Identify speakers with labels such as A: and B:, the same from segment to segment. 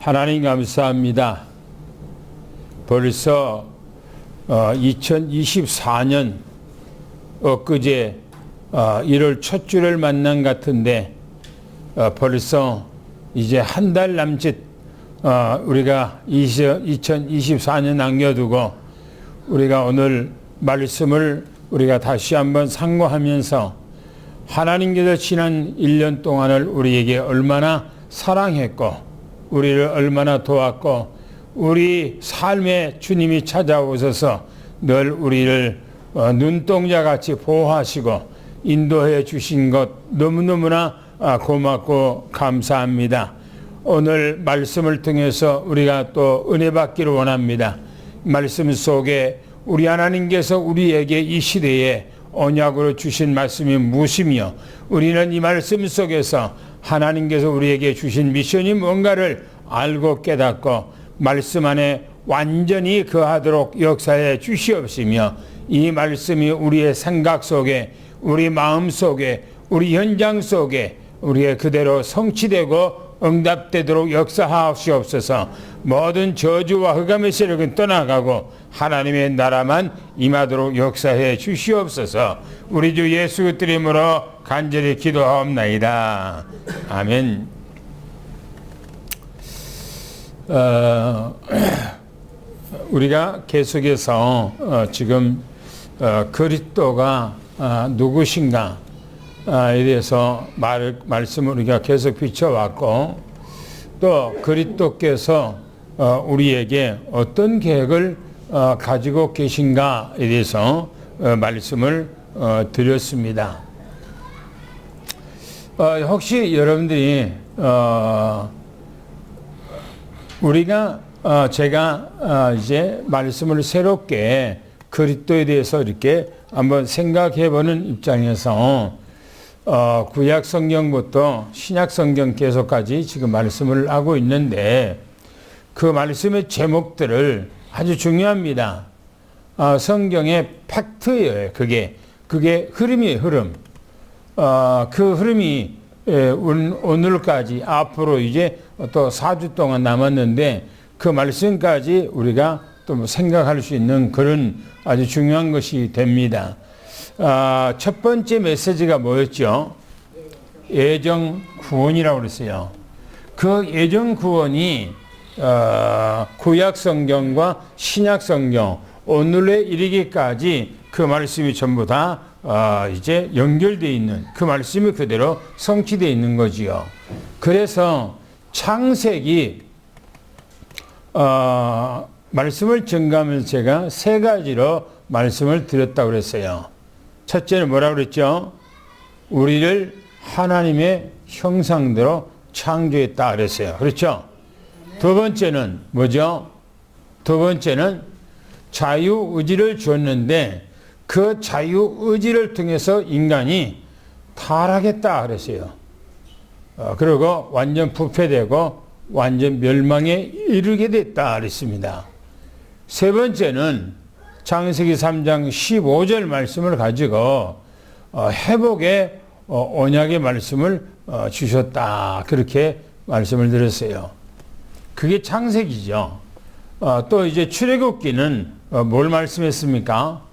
A: 하나님 감사합니다. 벌써 2024년 엊그제 1월 첫 주를 만난 같은데 벌써 이제 한 달 남짓 우리가 2024년 남겨두고 우리가 오늘 말씀을 우리가 다시 한번 상고하면서 하나님께서 지난 1년 동안을 우리에게 얼마나 사랑했고 우리를 얼마나 도왔고 우리 삶에 주님이 찾아오셔서 늘 우리를 눈동자같이 보호하시고 인도해 주신 것 너무너무나 고맙고 감사합니다. 오늘 말씀을 통해서 우리가 또 은혜 받기를 원합니다. 말씀 속에 우리 하나님께서 우리에게 이 시대에 언약으로 주신 말씀이 무엇이며 우리는 이 말씀 속에서 하나님께서 우리에게 주신 미션이 뭔가를 알고 깨닫고 말씀 안에 완전히 거하도록 역사해 주시옵시며 이 말씀이 우리의 생각 속에 우리 마음 속에 우리 현장 속에 우리의 그대로 성취되고 응답되도록 역사하옵시옵소서. 모든 저주와 흑암의 세력은 떠나가고 하나님의 나라만 임하도록 역사해 주시옵소서. 우리 주 예수 그리스도 이름으로 간절히 기도하옵나이다. 아멘. 우리가 계속해서 지금 그리스도가 누구신가에 대해서 말씀을 우리가 계속 비춰왔고 또 그리스도께서 우리에게 어떤 계획을 가지고 계신가에 대해서 말씀을 드렸습니다. 혹시 여러분들이 우리가 제가 이제 말씀을 새롭게 그리스도에 대해서 이렇게 한번 생각해보는 입장에서 구약 성경부터 신약 성경 계속까지 지금 말씀을 하고 있는데 그 말씀의 제목들을 아주 중요합니다. 성경의 팩트예요. 그게 흐름이에요. 흐름. 그 흐름이 오늘까지 앞으로 이제 또 4주 동안 남았는데 그 말씀까지 우리가 또 생각할 수 있는 그런 아주 중요한 것이 됩니다. 첫 번째 메시지가 뭐였죠? 예정 구원이라고 그랬어요. 그 예정 구원이 구약 성경과 신약 성경 오늘에 이르기까지 그 말씀이 전부 다 이제 연결되어 있는 그 말씀이 그대로 성취되어 있는 거지요. 그래서 창세기 말씀을 증가하면서 제가 세 가지로 말씀을 드렸다고 그랬어요. 첫째는 뭐라고 그랬죠? 우리를 하나님의 형상대로 창조했다 그랬어요. 그렇죠? 두 번째는 뭐죠? 두 번째는 자유의지를 줬는데 그 자유의지를 통해서 인간이 타락했다 그랬어요. 그리고 완전 부패되고 완전 멸망에 이르게 됐다 그랬습니다. 세 번째는 창세기 3장 15절 말씀을 가지고 회복의 언약의 말씀을 주셨다. 그렇게 말씀을 드렸어요. 그게 창세기죠. 또 이제 출애굽기는 뭘 말씀했습니까?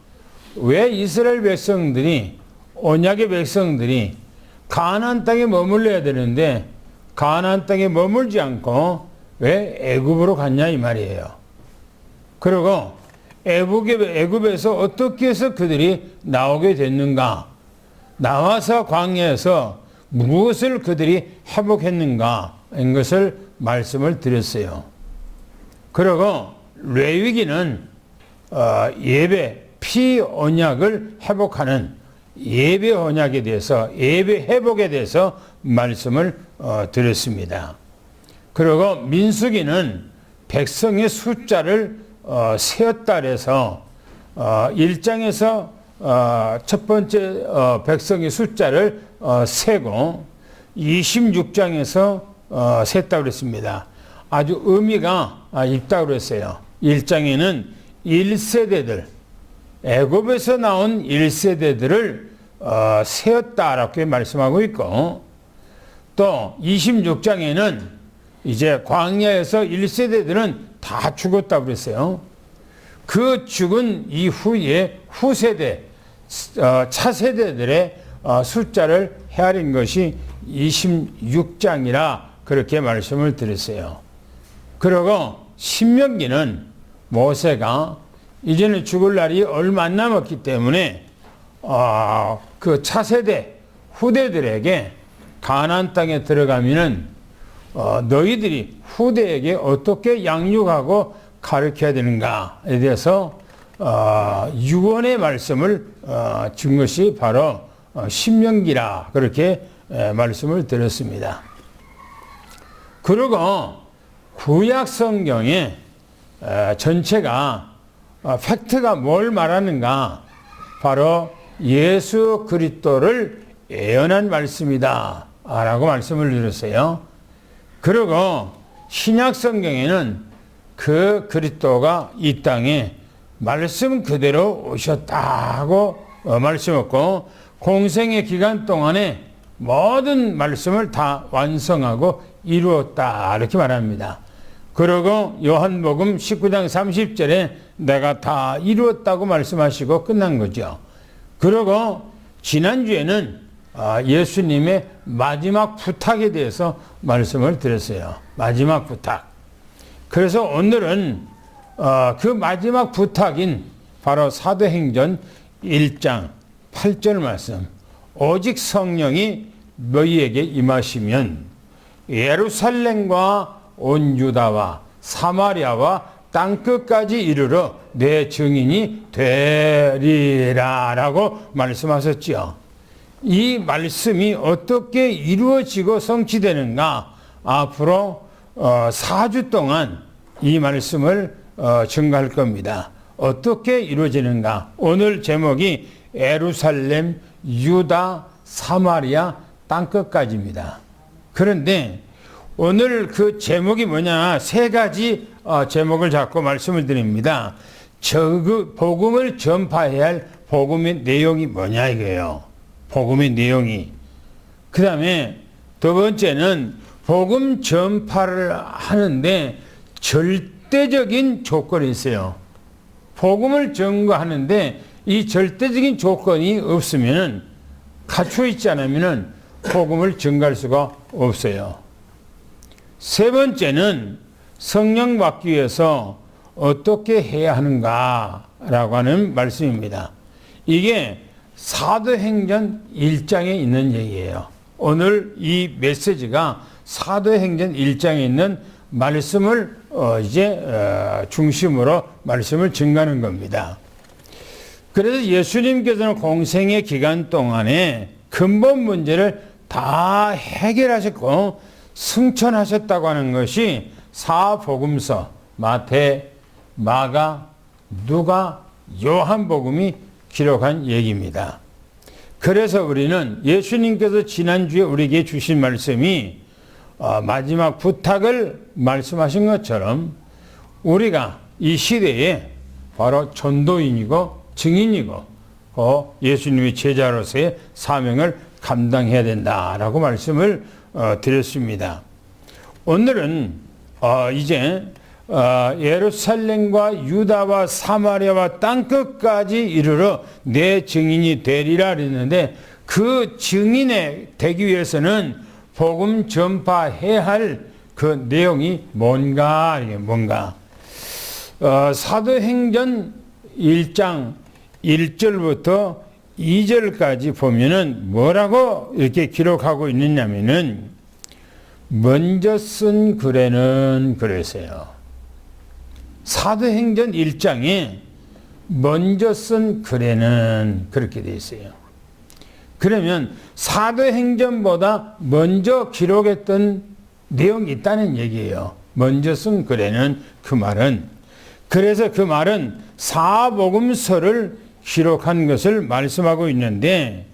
A: 왜 이스라엘 백성들이 언약의 백성들이 가나안 땅에 머물러야 되는데 가나안 땅에 머물지 않고 왜 애굽으로 갔냐 이 말이에요. 그리고 애굽에서 어떻게 해서 그들이 나오게 됐는가? 나와서 광야에서 무엇을 그들이 회복했는가? 인 것을 말씀을 드렸어요. 그리고 레위기는 예배 피 언약을 회복하는 예배 언약에 대해서 예배 회복에 대해서 말씀을 드렸습니다. 그리고 민수기는 백성의 숫자를 세었다 그래서 1장에서 첫 번째 백성의 숫자를 세고 26장에서 셌다고 그랬습니다. 아주 의미가 있다고 그랬어요. 1장에는 1세대들 애굽에서 나온 1세대들을 세었다라고 말씀하고 있고 또 26장에는 이제 광야에서 1세대들은 다 죽었다고 그랬어요. 그 죽은 이후에 후세대, 차세대들의 숫자를 헤아린 것이 26장이라 그렇게 말씀을 드렸어요. 그리고 신명기는 모세가 이제는 죽을 날이 얼마 안 남았기 때문에 그 차세대 후대들에게 가나안 땅에 들어가면은 너희들이 후대에게 어떻게 양육하고 가르쳐야 되는가에 대해서 유언의 말씀을 준 것이 바로 신명기라 그렇게 말씀을 드렸습니다. 그리고 구약 성경에 전체가 팩트가 뭘 말하는가? 바로 예수 그리스도를 예언한 말씀이다 라고 말씀을 드렸어요. 그리고 신약 성경에는 그 그리스도가 이 땅에 말씀 그대로 오셨다고 말씀했고 공생의 기간 동안에 모든 말씀을 다 완성하고 이루었다 이렇게 말합니다. 그리고 요한복음 19장 30절에 내가 다 이루었다고 말씀하시고 끝난 거죠. 그리고 지난주에는 예수님의 마지막 부탁에 대해서 말씀을 드렸어요. 마지막 부탁. 그래서 오늘은 그 마지막 부탁인 바로 사도행전 1장 8절 말씀. 오직 성령이 너희에게 임하시면 예루살렘과 온 유다와 사마리아와 땅끝까지 이르러 내 증인이 되리라 라고 말씀하셨지요. 이 말씀이 어떻게 이루어지고 성취되는가? 앞으로 4주 동안 이 말씀을 증거할 겁니다. 어떻게 이루어지는가? 오늘 제목이 예루살렘, 유다, 사마리아, 땅끝까지입니다. 그런데 오늘 그 제목이 뭐냐? 세 가지 제목을 잡고 말씀을 드립니다. 그 복음을 전파해야 할 복음의 내용이 뭐냐 이거예요. 복음의 내용이. 그 다음에 두 번째는 복음 전파를 하는데 절대적인 조건이 있어요. 복음을 전거하는데 이 절대적인 조건이 없으면 갖추어 있지 않으면 복음을 전가할 수가 없어요. 세 번째는 성령 받기 위해서 어떻게 해야 하는가라고 하는 말씀입니다. 이게 사도행전 1장에 있는 얘기예요. 오늘 이 메시지가 사도행전 1장에 있는 말씀을 이제 중심으로 말씀을 증가하는 겁니다. 그래서 예수님께서는 공생의 기간 동안에 근본 문제를 다 해결하셨고 승천하셨다고 하는 것이 사복음서 마태, 마가, 누가, 요한복음이 기록한 얘기입니다. 그래서 우리는 예수님께서 지난주에 우리에게 주신 말씀이 마지막 부탁을 말씀하신 것처럼 우리가 이 시대에 바로 전도인이고 증인이고 예수님의 제자로서의 사명을 감당해야 된다라고 말씀을 드렸습니다. 오늘은 이제 예루살렘과 유다와 사마리아와 땅끝까지 이르러 내 증인이 되리라 그랬는데 그 증인이 되기 위해서는 복음 전파해야 할 그 내용이 뭔가 이게 뭔가 사도행전 1장 1절부터 2절까지 보면은 뭐라고 이렇게 기록하고 있느냐면은 먼저 쓴 글에는 그랬어요. 사도행전 1장에 먼저 쓴 글에는 그렇게 되어 있어요. 그러면 사도행전보다 먼저 기록했던 내용이 있다는 얘기예요. 먼저 쓴 글에는 그 말은. 그래서 그 말은 사복음서를 기록한 것을 말씀하고 있는데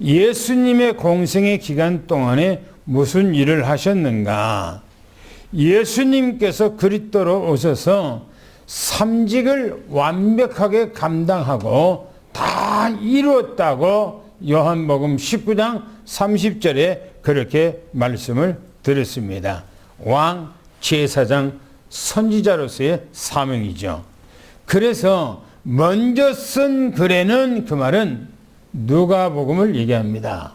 A: 예수님의 공생의 기간 동안에 무슨 일을 하셨는가? 예수님께서 그리스도로 오셔서 삼직을 완벽하게 감당하고 다 이루었다고 요한복음 19장 30절에 그렇게 말씀을 드렸습니다. 왕, 제사장, 선지자로서의 사명이죠. 그래서 먼저 쓴 글에는 그 말은 누가복음을 얘기합니다.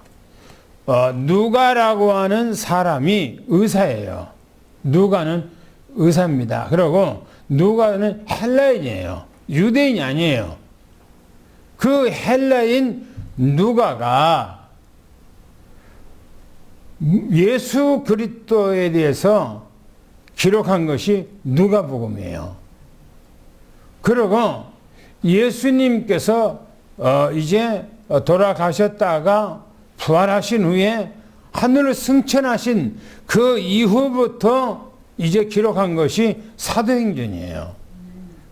A: 누가라고 하는 사람이 의사예요. 누가는 의사입니다. 그리고 누가는 헬라인이에요. 유대인이 아니에요. 그 헬라인 누가가 예수 그리스도에 대해서 기록한 것이 누가복음이에요. 그리고 예수님께서 이제 돌아가셨다가 부활하신 후에 하늘을 승천하신 그 이후부터 이제 기록한 것이 사도행전이에요.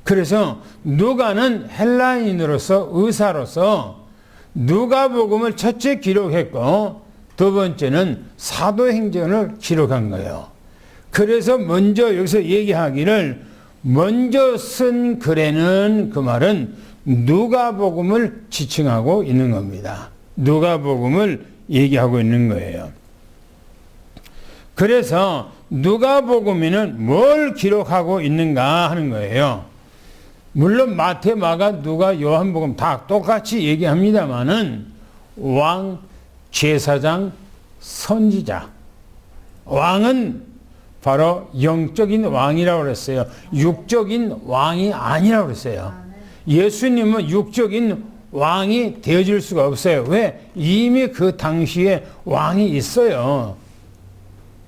A: 그래서 누가는 헬라인으로서 의사로서 누가복음을 첫째 기록했고 두 번째는 사도행전을 기록한 거예요. 그래서 먼저 여기서 얘기하기를 먼저 쓴 글에는 그 말은 누가복음을 지칭하고 있는 겁니다. 누가복음을 얘기하고 있는 거예요. 그래서 누가복음에는 뭘 기록하고 있는가 하는 거예요. 물론 마태, 마가, 누가, 요한복음 다 똑같이 얘기합니다마는 왕, 제사장, 선지자. 왕은 바로 영적인 왕이라고 그랬어요. 육적인 왕이 아니라고 그랬어요. 예수님은 육적인 왕이 되어질 수가 없어요. 왜? 이미 그 당시에 왕이 있어요.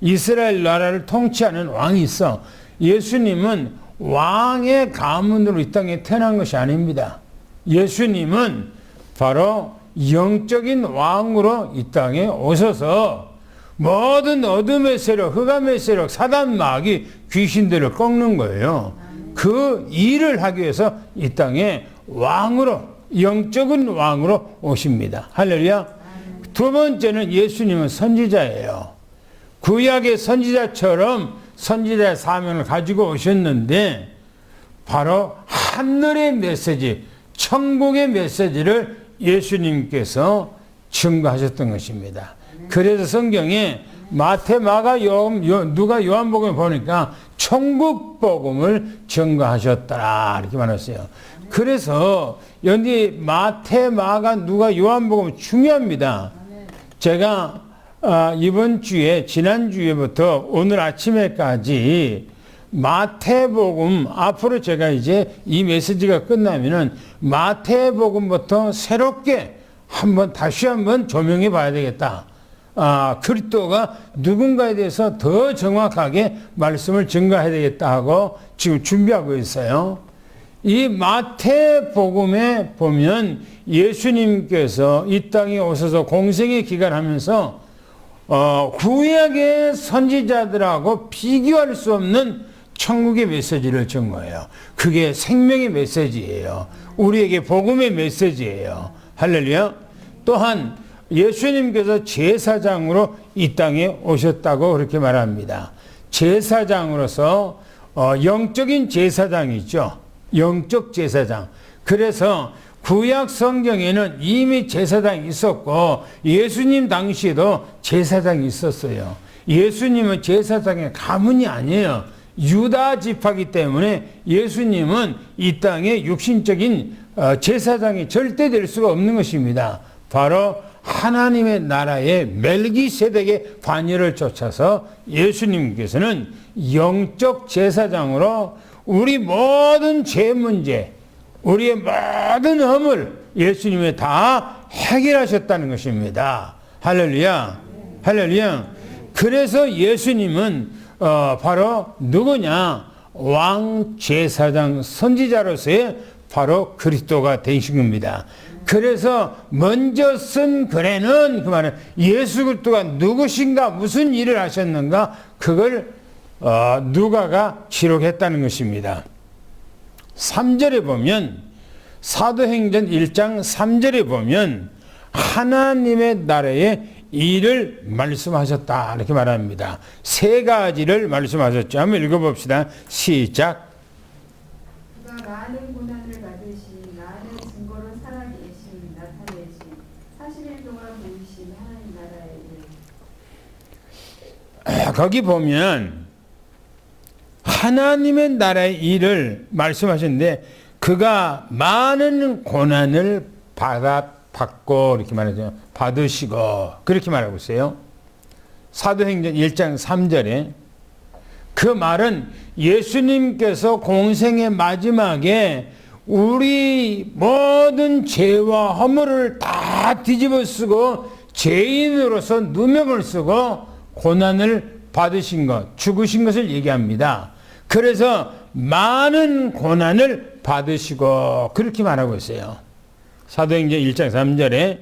A: 이스라엘 나라를 통치하는 왕이 있어. 예수님은 왕의 가문으로 이 땅에 태어난 것이 아닙니다. 예수님은 바로 영적인 왕으로 이 땅에 오셔서 모든 어둠의 세력, 흑암의 세력, 사단 마귀, 귀신들을 꺾는 거예요. 그 일을 하기 위해서 이 땅에 왕으로, 영적인 왕으로 오십니다. 할렐루야. 두 번째는 예수님은 선지자예요. 구약의 선지자처럼 선지자의 사명을 가지고 오셨는데 바로 하늘의 메시지, 천국의 메시지를 예수님께서 증거하셨던 것입니다. 그래서 성경에 마태, 마가, 누가, 요한복음을 보니까 천국복음을 증거하셨더라 이렇게 말했어요. 그래서 여기 마태, 마가, 누가, 요한복음 중요합니다. 제가 이번 주에 지난주에부터 오늘 아침에까지 마태복음 앞으로 제가 이제 이 메시지가 끝나면은 마태복음부터 새롭게 다시 한번 조명해 봐야 되겠다. 그리스도가 누군가에 대해서 더 정확하게 말씀을 증거해야 되겠다 하고 지금 준비하고 있어요. 이 마태복음에 보면 예수님께서 이 땅에 오셔서 공생의 기간하면서 구약의 선지자들하고 비교할 수 없는 천국의 메시지를 준 거예요. 그게 생명의 메시지예요. 우리에게 복음의 메시지예요. 할렐루야. 또한 예수님께서 제사장으로 이 땅에 오셨다고 그렇게 말합니다. 제사장으로서 영적인 제사장이죠. 영적 제사장. 그래서 구약 성경에는 이미 제사장이 있었고 예수님 당시에도 제사장이 있었어요. 예수님은 제사장의 가문이 아니에요. 유다 지파이기 때문에 예수님은 이 땅에 육신적인 제사장이 절대 될 수가 없는 것입니다. 바로 하나님의 나라의 멜기세덱의 관여를 쫓아서 예수님께서는 영적 제사장으로 우리 모든 죄 문제, 우리의 모든 허물 예수님이 다 해결하셨다는 것입니다. 할렐루야. 할렐루야. 그래서 예수님은 바로 누구냐? 왕, 제사장, 선지자로서의 바로 그리스도가 되신 겁니다. 그래서 먼저 쓴 글에는 그 말은 예수 그리스도가 누구신가, 무슨 일을 하셨는가, 그걸 누가가 기록했다는 것입니다. 3절에 보면, 사도행전 1장 3절에 보면 하나님의 나라의 일을 말씀하셨다 이렇게 말합니다. 세 가지를 말씀하셨죠. 한번 읽어봅시다. 시작.
B: 그가 많은 고난을 받으신 많은 증거로 살아계신 나타내신 40일 동안 보이신 하나님 나라의 일.
A: 거기 보면 하나님의 나라의 일을 말씀하셨는데 그가 많은 고난을 받고 이렇게 말하죠. 받으시고 그렇게 말하고 있어요. 사도행전 1장 3절에 그 말은 예수님께서 공생의 마지막에 우리 모든 죄와 허물을 다 뒤집어 쓰고 죄인으로서 누명을 쓰고 고난을 받으신 것, 죽으신 것을 얘기합니다. 그래서 많은 고난을 받으시고 그렇게 말하고 있어요. 사도행전 1장 3절에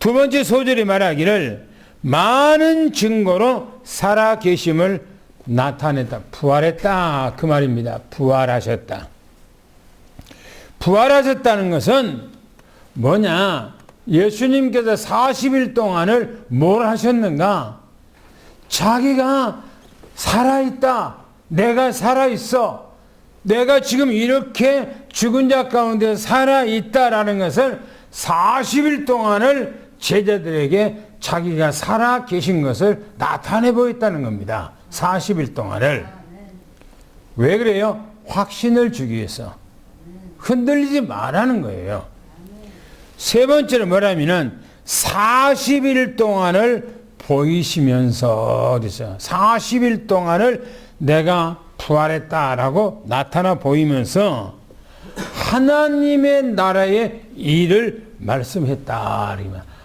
A: 두 번째 소절이 말하기를 많은 증거로 살아 계심을 나타냈다. 부활했다. 그 말입니다. 부활하셨다. 부활하셨다는 것은 뭐냐? 예수님께서 40일 동안을 뭘 하셨는가? 자기가 살아있다. 내가 살아있어. 내가 지금 이렇게 죽은 자 가운데 살아있다라는 것을 40일 동안을 제자들에게 자기가 살아 계신 것을 나타내 보였다는 겁니다. 40일 동안을. 왜 그래요? 확신을 주기 위해서. 흔들리지 말라는 거예요. 세 번째는 뭐냐면은 40일 동안을 보이시면서 그랬어요. 40일 동안을 내가 부활했다라고 나타나 보이면서 하나님의 나라의 일을 말씀했다.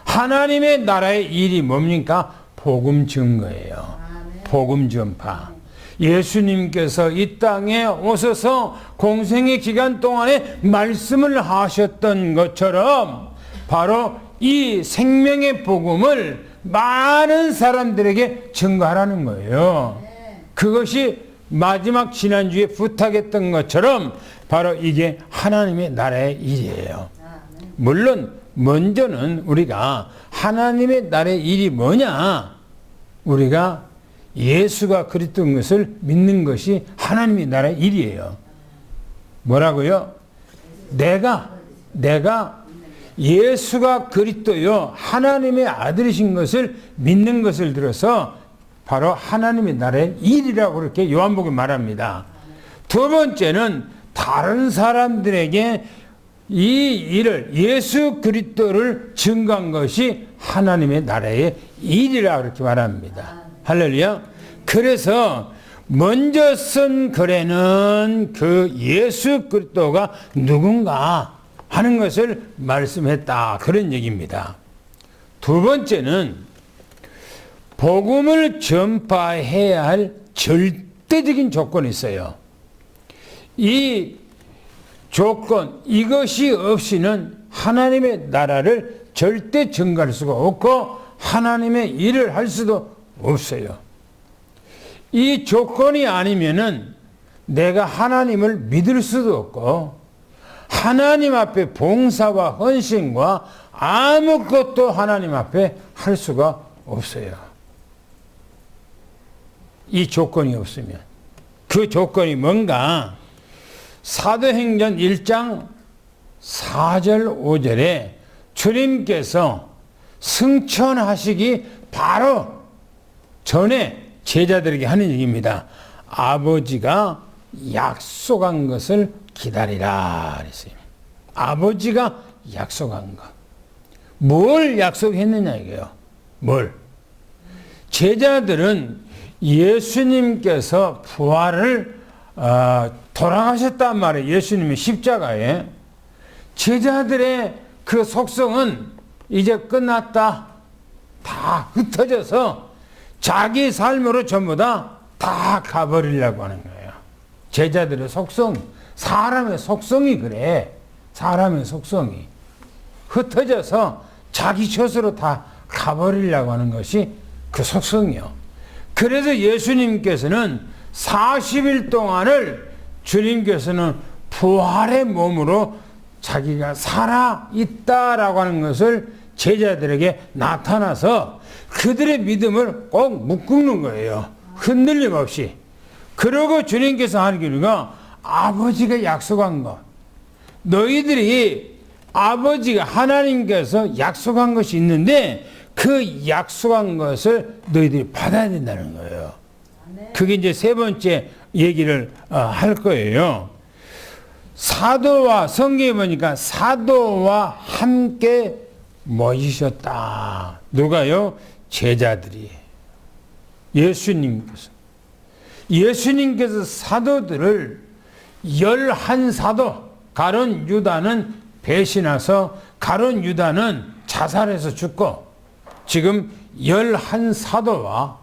A: 하나님의 나라의 일이 뭡니까? 복음 증거예요. 복음 전파. 예수님께서 이 땅에 오셔서 공생의 기간 동안에 말씀을 하셨던 것처럼 바로 이 생명의 복음을 많은 사람들에게 증거하라는 거예요. 그것이 마지막 지난주에 부탁했던 것처럼 바로 이게 하나님의 나라의 일이에요. 물론 먼저는 우리가 하나님의 나라의 일이 뭐냐? 우리가 예수가 그리스도인 것을 믿는 것이 하나님의 나라의 일이에요. 뭐라고요? 내가 예수가 그리스도요 하나님의 아들이신 것을 믿는 것을 들어서 바로 하나님의 나라의 일이라고 그렇게 요한복음에 말합니다. 두 번째는 다른 사람들에게 이 일을 예수 그리스도를 증거한 것이 하나님의 나라의 일이라고 그렇게 말합니다. 할렐루야. 그래서 먼저 쓴 글에는 그 예수 그리스도가 누군가 하는 것을 말씀했다. 그런 얘기입니다. 두 번째는 복음을 전파해야 할 절대적인 조건이 있어요. 이 조건, 이것이 없이는 하나님의 나라를 절대 증거할 수가 없고 하나님의 일을 할 수도 없어요. 이 조건이 아니면은 내가 하나님을 믿을 수도 없고 하나님 앞에 봉사와 헌신과 아무것도 하나님 앞에 할 수가 없어요. 이 조건이 없으면. 그 조건이 뭔가? 사도행전 1장 4절 5절에 주님께서 승천하시기 바로 전에 제자들에게 하는 얘기입니다. 아버지가 약속한 것을 기다리라 그랬어요. 아버지가 약속한 것. 뭘 약속했느냐 이거예요. 뭘? 제자들은 예수님께서 부활을 돌아가셨단 말이에요. 예수님의 십자가에. 제자들의 그 속성은 이제 끝났다. 다 흩어져서 자기 삶으로 전부 다 가버리려고 하는 거예요. 제자들의 속성, 사람의 속성이 그래. 사람의 속성이. 흩어져서 자기 것으로 다 가버리려고 하는 것이 그 속성이요. 그래서 예수님께서는 40일 동안을 주님께서는 부활의 몸으로 자기가 살아있다라고 하는 것을 제자들에게 나타나서 그들의 믿음을 꼭 묶는 거예요. 흔들림 없이. 그러고 주님께서 하는 길이가 아버지가 약속한 것. 너희들이 아버지가 하나님께서 약속한 것이 있는데 그 약속한 것을 너희들이 받아야 된다는 거예요. 그게 이제 세 번째 얘기를 할 거예요. 사도와 성경에 보니까 사도와 함께 모이셨다. 누가요? 제자들이. 예수님께서 사도들을 11사도, 가룟 유다는 배신해서 가룟 유다는 자살해서 죽고 지금 11사도와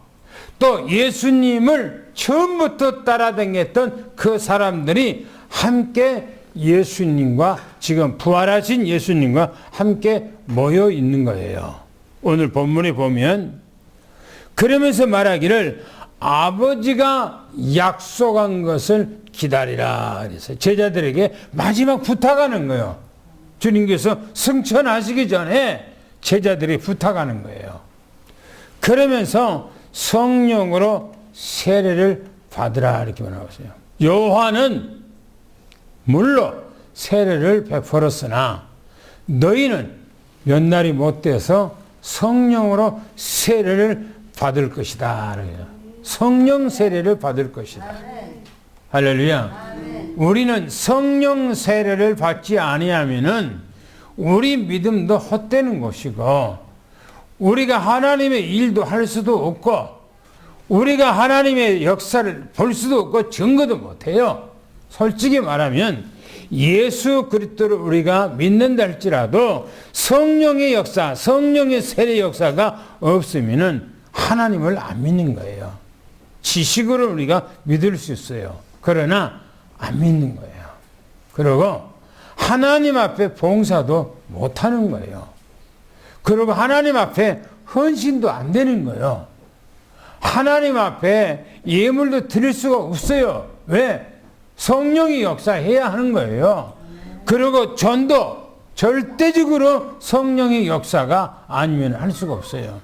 A: 또 예수님을 처음부터 따라다녔던 그 사람들이 함께 예수님과 지금 부활하신 예수님과 함께 모여 있는 거예요. 오늘 본문에 보면 그러면서 말하기를 아버지가 약속한 것을 기다리라. 그래서 제자들에게 마지막 부탁하는 거예요. 주님께서 승천하시기 전에 제자들이 부탁하는 거예요. 그러면서 성령으로 세례를 받으라 이렇게 말하고 있어요. 요한은 물론 세례를 베풀었으나 너희는 몇 날이 못 돼서 성령으로 세례를 받을 것이다. 성령 세례를 받을 것이다. 할렐루야. 우리는 성령 세례를 받지 아니하면은 우리 믿음도 헛되는 것이고 우리가 하나님의 일도 할 수도 없고 우리가 하나님의 역사를 볼 수도 없고 증거도 못해요. 솔직히 말하면 예수 그리스도를 우리가 믿는다 할지라도 성령의 역사, 성령의 세례 역사가 없으면은 하나님을 안 믿는 거예요. 지식으로 우리가 믿을 수 있어요. 그러나 안 믿는 거예요. 그리고 하나님 앞에 봉사도 못하는 거예요. 그리고 하나님 앞에 헌신도 안 되는 거예요. 하나님 앞에 예물도 드릴 수가 없어요. 왜? 성령이 역사해야 하는 거예요. 그리고 전도 절대적으로 성령의 역사가 아니면 할 수가 없어요.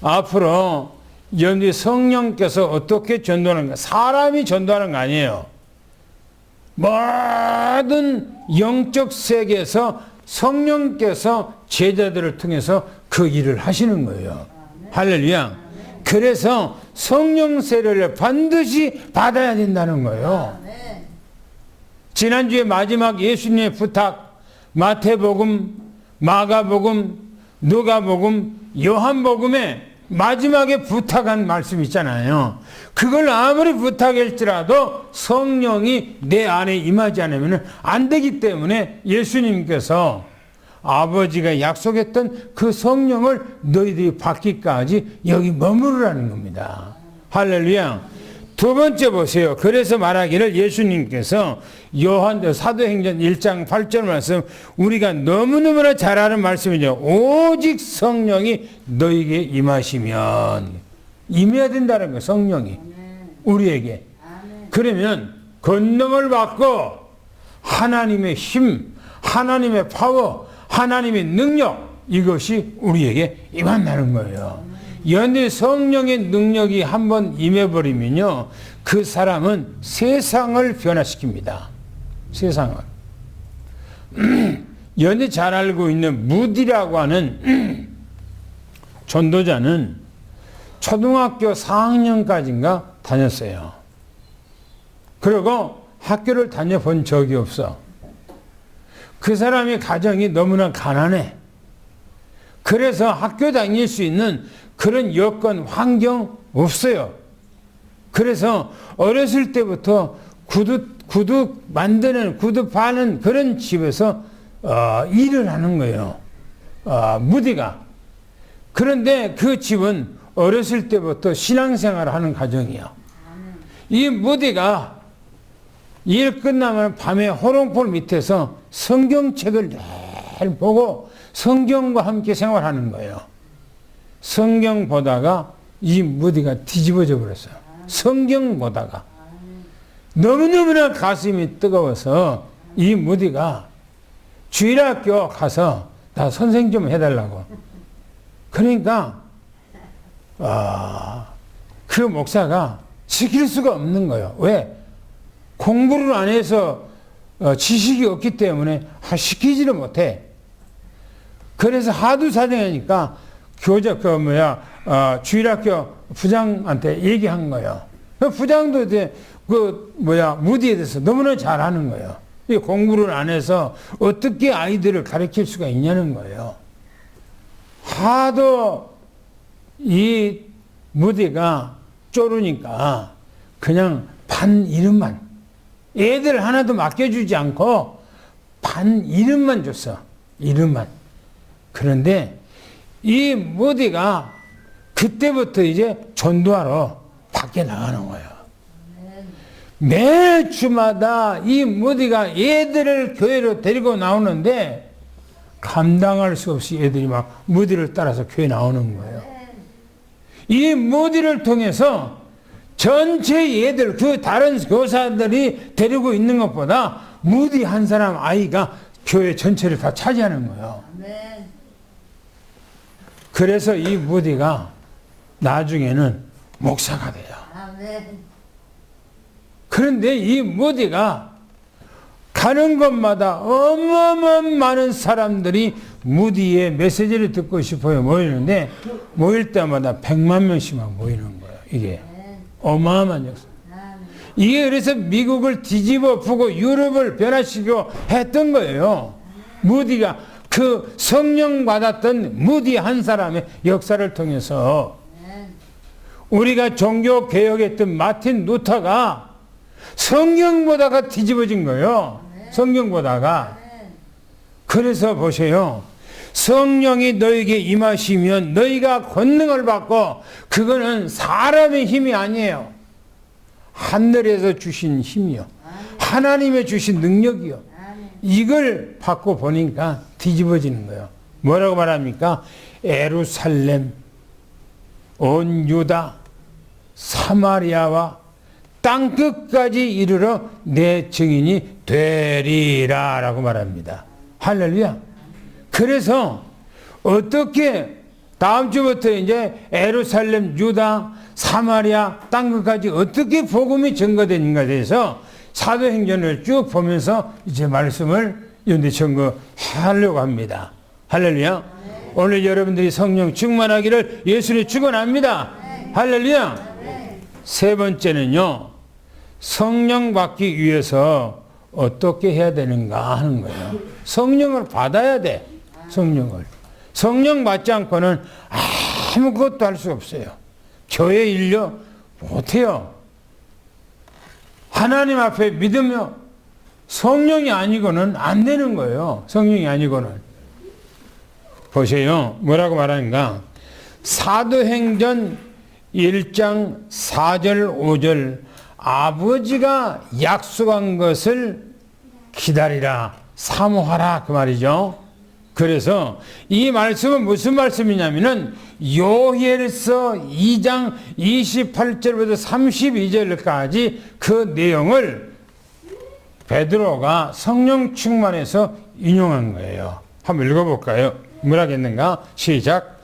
A: 앞으로 여러분들이 성령께서 어떻게 전도하는가? 사람이 전도하는 거 아니에요. 모든 영적 세계에서 성령께서 제자들을 통해서 그 일을 하시는 거예요. 할렐루야. 그래서 성령 세례를 반드시 받아야 된다는 거예요. 지난주에 마지막 예수님의 부탁, 마태복음, 마가복음, 누가복음, 요한복음에 마지막에 부탁한 말씀 있잖아요. 그걸 아무리 부탁할지라도 성령이 내 안에 임하지 않으면 안 되기 때문에 예수님께서 아버지가 약속했던 그 성령을 너희들이 받기까지 여기 머무르라는 겁니다. 할렐루야. 두 번째 보세요. 그래서 말하기를 예수님께서 사도행전 1장 8절 말씀 우리가 너무너무나 잘 아는 말씀이죠. 오직 성령이 너에게 임하시면 임해야 된다는 거예요. 성령이 우리에게. 그러면 권능을 받고 하나님의 힘, 하나님의 파워, 하나님의 능력 이것이 우리에게 임한다는 거예요. 연대 성령의 능력이 한번 임해버리면요 그 사람은 세상을 변화시킵니다. 세상을. 연대 잘 알고 있는 무디라고 하는 전도자는 초등학교 4학년까지인가 다녔어요. 그리고 학교를 다녀본 적이 없어. 그 사람의 가정이 너무나 가난해. 그래서 학교 다닐 수 있는 그런 여건, 환경 없어요. 그래서 어렸을 때부터 구두 만드는, 구두 파는 그런 집에서 일을 하는 거예요. 무디가. 그런데 그 집은 어렸을 때부터 신앙생활을 하는 가정이에요. 이 무디가 일 끝나면 밤에 호롱불 밑에서 성경책을 늘 보고 성경과 함께 생활하는 거예요. 성경 보다가 이 무디가 뒤집어져 버렸어요. 성경 보다가. 너무너무나 가슴이 뜨거워서 이 무디가 주일학교 가서 나 선생 좀 해달라고. 그러니까 그 목사가 지킬 수가 없는 거예요. 왜? 공부를 안 해서 지식이 없기 때문에 시키지를 못해. 그래서 하도 사정하니까 주일학교 부장한테 얘기한 거예요. 부장도 이제 무디에 대해서 너무나 잘하는 거예요. 이 공부를 안 해서 어떻게 아이들을 가르칠 수가 있냐는 거예요. 하도 이 무디가 쪼르니까 그냥 반 이름만, 애들 하나도 맡겨주지 않고 반 이름만 줬어. 이름만. 그런데 이 무디가 그때부터 이제 전도하러 밖에 나가는 거예요. 매주마다 이 무디가 애들을 교회로 데리고 나오는데 감당할 수 없이 애들이 막 무디를 따라서 교회 나오는 거예요. 이 무디를 통해서 전체 애들, 그 다른 교사들이 데리고 있는 것보다 무디 한 사람 아이가 교회 전체를 다 차지하는 거예요. 그래서 이 무디가 나중에는 목사가 돼요. 그런데 이 무디가 가는 곳마다 어마어마한 많은 사람들이 무디의 메시지를 듣고 싶어요 모이는데 모일 때마다 100만 명씩만 모이는 거예요. 이게 어마어마한 역사. 이게 그래서 미국을 뒤집어 엎고 유럽을 변화시키고 했던 거예요. 무디가 그 성령 받았던 무디 한 사람의 역사를 통해서 우리가 종교 개혁했던 마틴 루터가 성경보다가 뒤집어진 거예요. 성경보다가. 그래서 보세요. 성령이 너에게 임하시면 너희가 권능을 받고 그거는 사람의 힘이 아니에요. 하늘에서 주신 힘이요. 하나님의 주신 능력이요. 이걸 받고 보니까 뒤집어지는 거예요. 뭐라고 말합니까? 예루살렘, 온 유다, 사마리아와 땅끝까지 이르러 내 증인이 되리라 라고 말합니다. 할렐루야. 그래서 어떻게 다음 주부터 이제 예루살렘, 유다, 사마리아, 땅끝까지 어떻게 복음이 증거되는가에 대해서 사도행전을 쭉 보면서 이제 말씀을 연대 증거하려고 합니다. 할렐루야. 오늘 여러분들이 성령 충만하기를 예수를 축원합니다. 할렐루야. 세 번째는요, 성령 받기 위해서 어떻게 해야 되는가 하는 거예요. 성령을 받아야 돼. 성령을. 성령 받지 않고는 아무것도 할 수 없어요. 교회 일려 못해요. 하나님 앞에 믿으며 성령이 아니고는 안 되는 거예요. 성령이 아니고는. 보세요. 뭐라고 말하는가. 사도행전 1장 4절 5절 아버지가 약속한 것을 기다리라 사모하라 그 말이죠. 그래서 이 말씀은 무슨 말씀이냐면은 요엘서 2장 28절부터 32절까지 그 내용을 베드로가 성령 충만해서 인용한 거예요. 한번 읽어볼까요? 뭐라겠는가? 시작.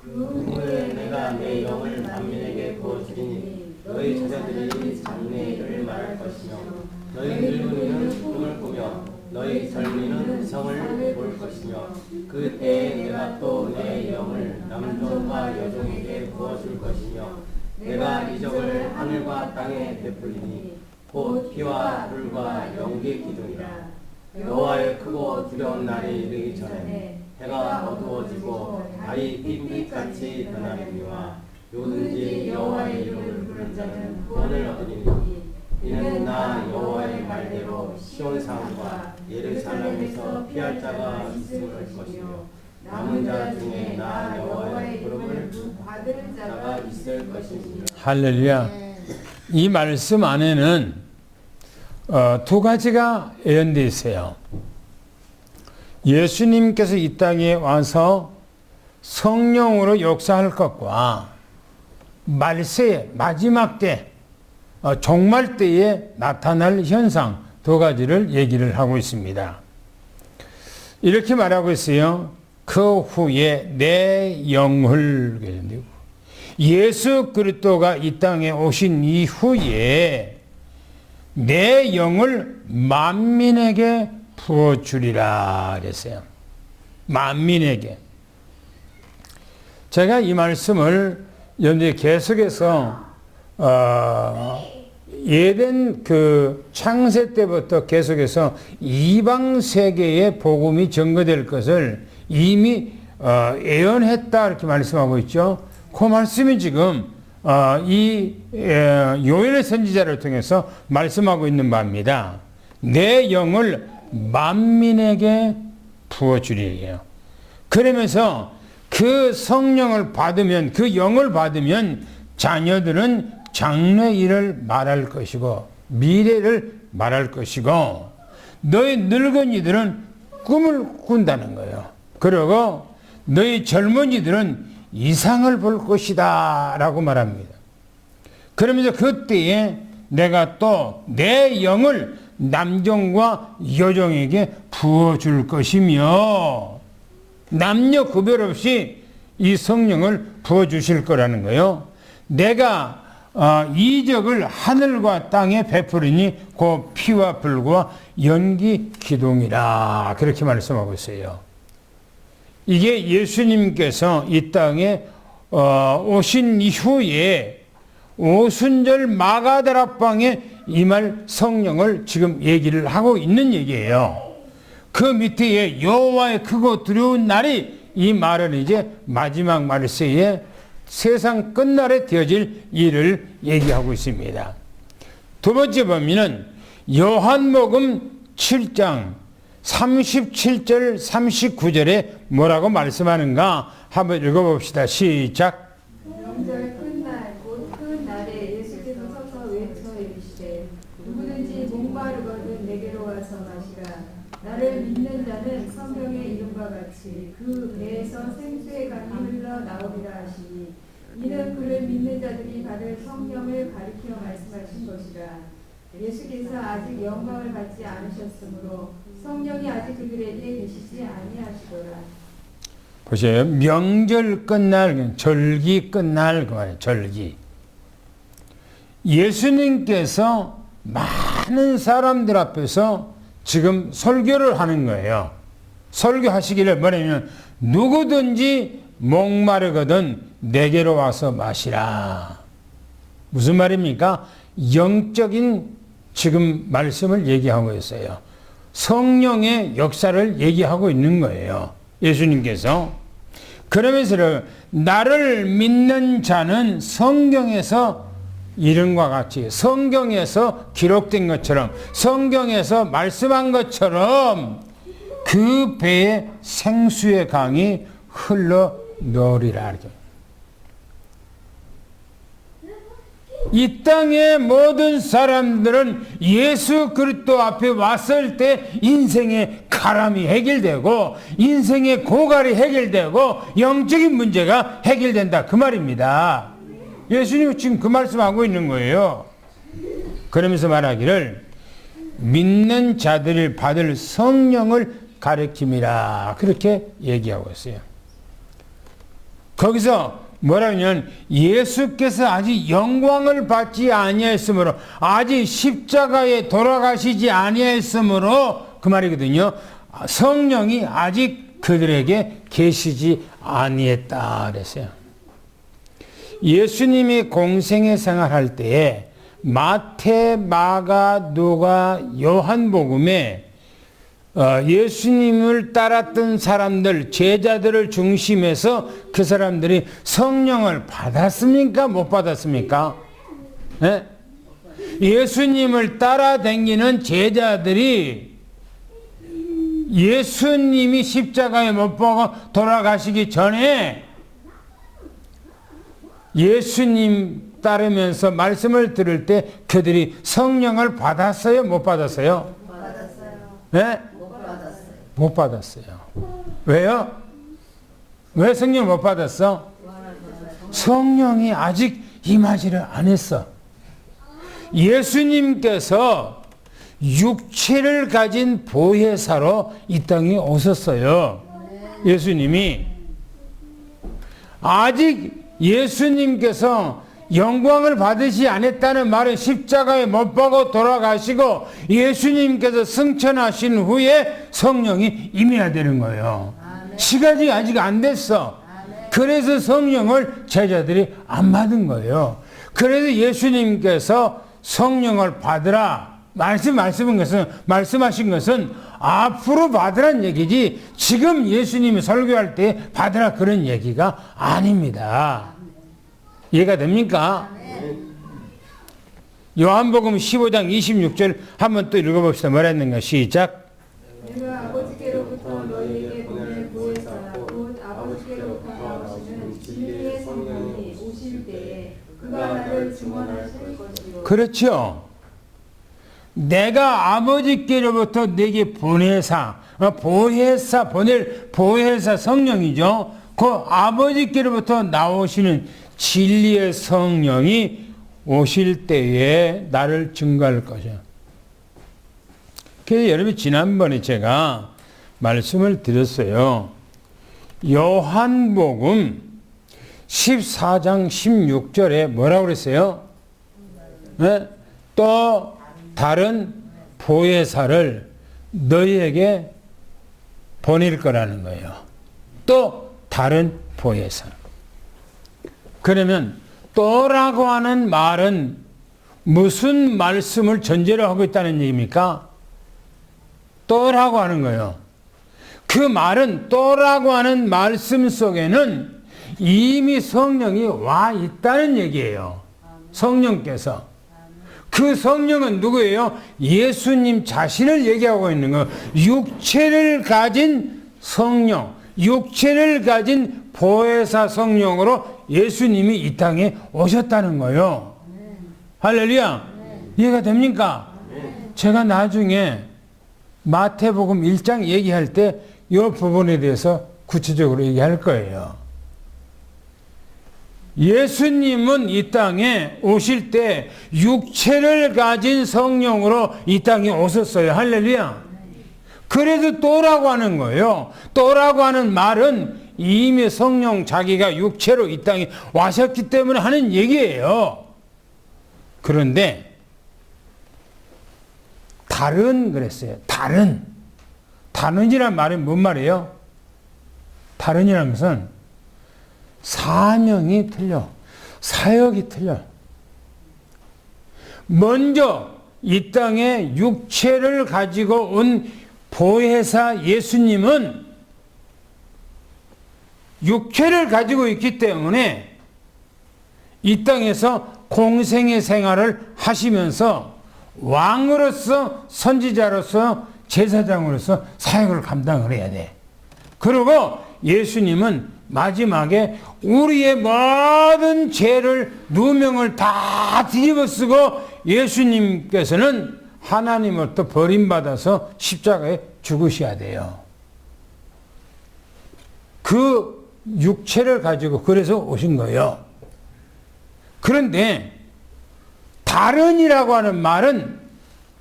C: 그후에 내가 내 영을 만민에게 부어주리니 너희 자녀들이 장래의 일을 말할 것이며 너희 늙은이는 꿈을 꾸며 너희 젊은이는 성을 볼 것이며 그때에 내가 또 내 영을 남종과 여종에게 부어줄 것이며 내가 이적을 하늘과 땅에 베풀리니 곧 비와 불과 연기 기둥이라 여호와의 크고 두려운 날이 이르기 전에 해가 어두워지고 달이 핏빛같이 변하리니와 누구든지 여호와의 이름을 부르는 자는 구원을 얻으리니 이는 나 여호와의 말대로 시온산과 예루살렘에서 피할 자가 있을 것이며 남은 자 중에 나 여호와의 부름을 받을 자가 있을 것입니다.
A: 할렐루야. 이 말씀 안에는 두 가지가 예언되어 있어요. 예수님께서 이 땅에 와서 성령으로 역사할 것과 말세 마지막 때 종말 때에 나타날 현상 두 가지를 얘기를 하고 있습니다. 이렇게 말하고 있어요. 그 후에 내 영을 예수 그리스도가 이 땅에 오신 이후에 내 영을 만민에게 부어주리라 그랬어요. 만민에게. 제가 이 말씀을 연대 계속해서 예덴 그 창세 때부터 계속해서 이방 세계에 복음이 전거될 것을 이미 예언했다 이렇게 말씀하고 있죠. 그 말씀이 지금 이 요엘 선지자를 통해서 말씀하고 있는 바입니다. 내 영을 만민에게 부어주리에요. 그러면서 그 성령을 받으면, 그 영을 받으면 자녀들은 장래일을 말할 것이고 미래를 말할 것이고 너희 늙은이들은 꿈을 꾼다는 거예요. 그리고 너희 젊은이들은 이상을 볼 것이다 라고 말합니다. 그러면서 그때에 내가 또 내 영을 남종과 여종에게 부어줄 것이며 남녀 구별 없이 이 성령을 부어주실 거라는 거예요. 내가 이적을 하늘과 땅에 베푸리니 그 피와 불과 연기 기둥이라 그렇게 말씀하고 있어요. 이게 예수님께서 이 땅에 오신 이후에 오순절 마가다락방에 임할 성령을 지금 얘기를 하고 있는 얘기예요. 그 밑에 여호와의 크고 두려운 날이, 이 말은 이제 마지막 말세에 세상 끝날에 되어질 일을 얘기하고 있습니다. 두 번째 보면은 요한복음 7장 37절 39절에 뭐라고 말씀하는가 한번 읽어봅시다. 시작.
B: 명절 끝날 곧 큰 날에 예수께서 서서 외쳐 이르시되 누구든지 목마르거든 내게로 와서 마시라. 나를 믿는 자는 성경의 이름과 같이 그 배에서 생수의 강이 흘러 나오리라 하시니 이는 그를 믿는 자들이 받을 성령을 가리켜 말씀하신 것이라. 예수께서 아직 영광을 받지 않으셨으므로 성령이 아직 그들에게 계시지 아니하시더라.
A: 보세요. 명절 끝날, 절기 끝날 그 말이에요. 절기. 예수님께서 많은 사람들 앞에서 지금 설교를 하는 거예요. 설교하시기를 뭐냐면 누구든지 목마르거든 내게로 와서 마시라. 무슨 말입니까? 영적인 지금 말씀을 얘기하고 있어요. 성령의 역사를 얘기하고 있는 거예요. 예수님께서. 그러면서 나를 믿는 자는 성경에서 이름과 같이 성경에서 기록된 것처럼 성경에서 말씀한 것처럼 그 배에 생수의 강이 흘러 넣으리라. 이 땅의 모든 사람들은 예수 그리스도 앞에 왔을 때 인생의 가람이 해결되고 인생의 고갈이 해결되고 영적인 문제가 해결된다 그 말입니다. 예수님은 지금 그 말씀하고 있는 거예요. 그러면서 말하기를 믿는 자들을 받을 성령을 가르침이라 그렇게 얘기하고 있어요. 거기서 뭐라면 예수께서 아직 영광을 받지 아니하였으므로 아직 십자가에 돌아가시지 아니하였으므로 그 말이거든요. 성령이 아직 그들에게 계시지 아니했다 그랬어요. 예수님이 공생애 생활할 때에 마태, 마가, 누가, 요한복음에 예수님을 따랐던 사람들, 제자들을 중심해서 그 사람들이 성령을 받았습니까? 못 받았습니까? 네? 예수님을 따라다니는 제자들이 예수님이 십자가에 못 박아 돌아가시기 전에 예수님 따르면서 말씀을 들을 때 그들이 성령을 받았어요? 못 받았어요?
B: 받았어요.
A: 네? 못 받았어요. 왜요? 왜 성령 못 받았어? 성령이 아직 임하지를 않았어. 예수님께서 육체를 가진 보혜사로 이 땅에 오셨어요. 예수님이. 아직 예수님께서 영광을 받으시 않았다는 말은 십자가에 못 박아 돌아가시고 예수님께서 승천하신 후에 성령이 임해야 되는 거예요. 시간이 아직 안 됐어. 그래서 성령을 제자들이 안 받은 거예요. 그래서 예수님께서 성령을 받으라 말씀하신 것은 앞으로 받으란 얘기지 지금 예수님이 설교할 때 받으라 그런 얘기가 아닙니다. 이해가 됩니까? 요한복음 15장 26절 한번 또 읽어봅시다. 뭐라 했는가? 시작.
B: 내가 아버지께로부터 너희에게 보낼 보혜사 곧 아버지께로부터 나오시는 진리의 성령이 오실 때에 그가 나를 증언하실 것이요.
A: 그렇죠. 내가 아버지께로부터 내게 보낼 보혜사 성령이죠. 그 아버지께로부터 나오시는 진리의 성령이 오실 때에 나를 증거할 것이야. 그래서 여러분 지난번에 제가 말씀을 드렸어요. 요한복음 14장 16절에 뭐라고 그랬어요? 네? 또 다른 보혜사를 너희에게 보낼 거라는 거예요. 또 다른 보혜사. 그러면 또라고 하는 말은 무슨 말씀을 전제로 하고 있다는 얘기입니까? 또라고 하는 거예요. 그 말은 또라고 하는 말씀 속에는 이미 성령이 와 있다는 얘기예요. 성령께서. 그 성령은 누구예요? 예수님 자신을 얘기하고 있는 거예요. 육체를 가진 성령, 육체를 가진 보혜사 성령으로 예수님이 이 땅에 오셨다는 거예요. 할렐루야. 이해가 됩니까? 제가 나중에 마태복음 1장 얘기할 때 이 부분에 대해서 구체적으로 얘기할 거예요. 예수님은 이 땅에 오실 때 육체를 가진 성령으로 이 땅에 오셨어요. 할렐루야. 그래서 또라고 하는 거예요. 또라고 하는 말은 이미 성령 자기가 육체로 이 땅에 와셨기 때문에 하는 얘기예요. 그런데 다른 그랬어요. 다른이란 말은 뭔 말이에요? 다른이라는 것은 사명이 틀려. 사역이 틀려. 먼저 이 땅에 육체를 가지고 온 보혜사 예수님은 육체를 가지고 있기 때문에 이 땅에서 공생의 생활을 하시면서 왕으로서 선지자로서 제사장으로서 사역을 감당을 해야 돼. 그리고 예수님은 마지막에 우리의 모든 죄를 누명을 다 뒤집어 쓰고 예수님께서는 하나님으로부터 버림받아서 십자가에 죽으셔야 돼요. 그 육체를 가지고 그래서 오신 거예요. 그런데 다른이라고 하는 말은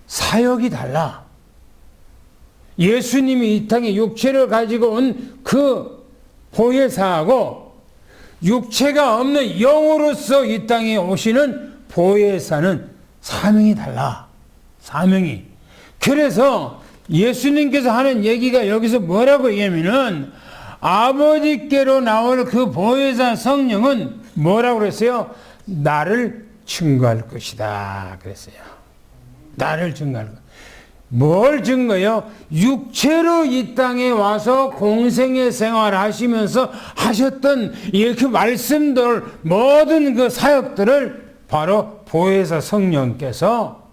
A: 사역이 달라. 예수님이 이 땅에 육체를 가지고 온 그 보혜사하고 육체가 없는 영으로서 이 땅에 오시는 보혜사는 사명이 달라. 사명이. 그래서 예수님께서 하는 얘기가 여기서 뭐라고 얘기하면은 아버지께로 나올 그 보혜사 성령은 뭐라고 그랬어요? 나를 증거할 것이다 그랬어요. 나를 증거할 것. 뭘 증거요? 육체로 이 땅에 와서 공생의 생활을 하시면서 하셨던 그 말씀들 모든 그 사역들을 바로 보혜사 성령께서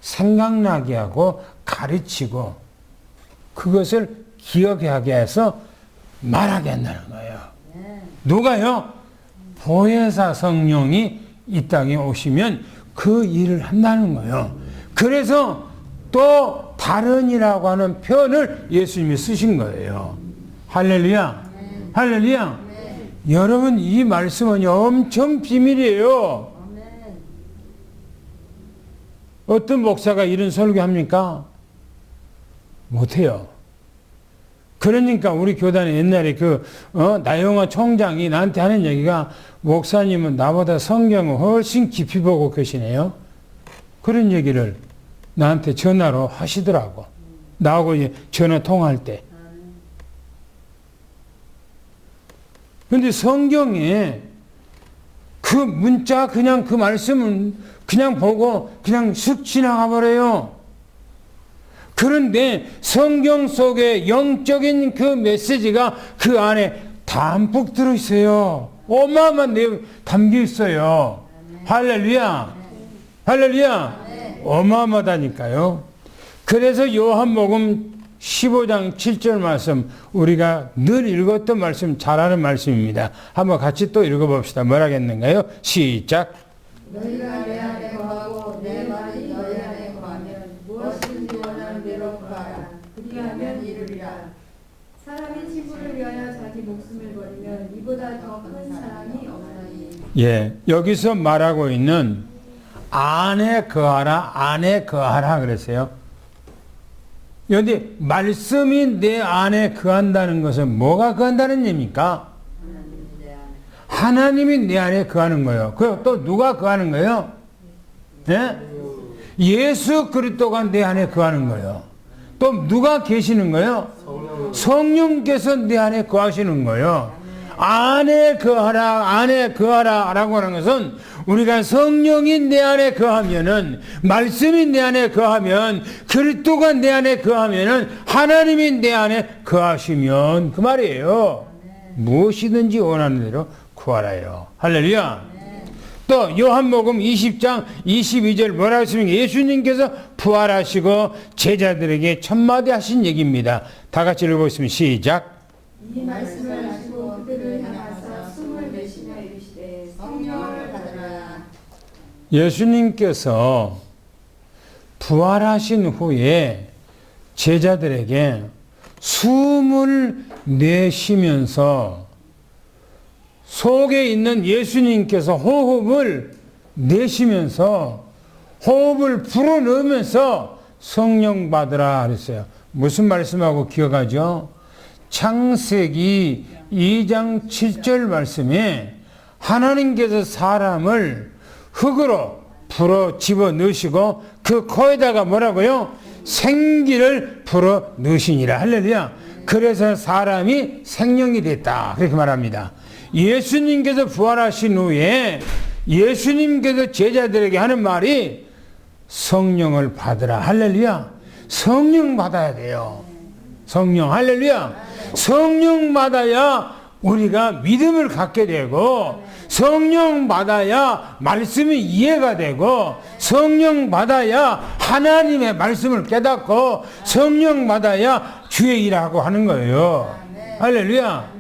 A: 생각나게 하고 가르치고 그것을 기억하게 해서 말하게 한다는 거예요. 누가요? 보혜사 성령이 이 땅에 오시면 그 일을 한다는 거예요. 그래서 또 다른이라고 하는 표현을 예수님이 쓰신 거예요. 할렐루야. 할렐루야. 여러분 이 말씀은 엄청 비밀이에요. 어떤 목사가 이런 설교합니까? 못해요. 그러니까 우리 교단에 옛날에 나영화 총장이 나한테 하는 얘기가 목사님은 나보다 성경을 훨씬 깊이 보고 계시네요. 그런 얘기를 나한테 전화로 하시더라고. 나하고 전화 통화할 때. 근데 성경에 그 문자 그냥 그 말씀은 그냥 보고 그냥 슥 지나가 버려요. 그런데 성경 속에 영적인 그 메시지가 그 안에 담뿍 들어있어요. 어마어마한 내용 담겨 있어요. 할렐루야. 할렐루야. 어마어마하다니까요. 그래서 요한복음 15장 7절 말씀, 우리가 늘 읽었던 말씀, 잘 아는 말씀입니다. 한번 같이 또 읽어봅시다. 뭐라겠는가요? 시작.
B: 너희가 내 안에 거하고 내 말이 너희 안에 거하면 무엇이든지 원하는 대로 구하라. 그리하면 이루리라. 사람이 친구를 위하여 자기 목숨을 버리면 이보다 더 큰 사랑이 없나니.
A: 예, 여기서 말하고 있는 안에 거하라, 안에 거하라 그랬어요. 그런데 말씀이 내 안에 거한다는 것은 뭐가 거한다는 얘기입니까? 하나님이 내 안에 거하는 거예요. 그리고 또 누가 거하는 거예요? 예? 예수 그리스도가 내 안에 거하는 거예요. 또 누가 계시는 거예요? 성령께서 내 안에 거하시는 거예요. 안에 거하라, 안에 거하라 라고 하는 것은 우리가 성령이 내 안에 거하면은, 말씀이 내 안에 거하면, 그리스도가 내 안에 거하면은 하나님이 내 안에 거하시면 그 말이에요. 무엇이든지 원하는 대로 구하라요. 할렐루야. 또 요한복음 20장 22절 뭐라고 했습니까? 예수님께서 부활하시고 제자들에게 첫마디 하신 얘기입니다. 다 같이 읽어보겠습니다. 시작.
B: 이 말씀을 하시고 그들을 향하사 숨을 내쉬며 이르시되 성령을 받으라.
A: 예수님께서 부활하신 후에 제자들에게 숨을 내쉬면서 속에 있는 예수님께서 호흡을 내쉬면서 호흡을 불어넣으면서 성령 받으라 그랬어요. 무슨 말씀하고 기억하죠? 창세기 2장 7절 말씀에 하나님께서 사람을 흙으로 불어 집어 넣으시고 그 코에다가 뭐라고요? 생기를 불어 넣으시니라. 할렐루야. 그래서 사람이 생명이 됐다. 그렇게 말합니다. 예수님께서 부활하신 후에 예수님께서 제자들에게 하는 말이 성령을 받으라. 할렐루야. 성령 받아야 돼요. 성령. 할렐루야. 성령 받아야 우리가 믿음을 갖게 되고, 성령 받아야 말씀이 이해가 되고, 성령 받아야 하나님의 말씀을 깨닫고, 성령 받아야 주의 일하고 하는 거예요. 할렐루야.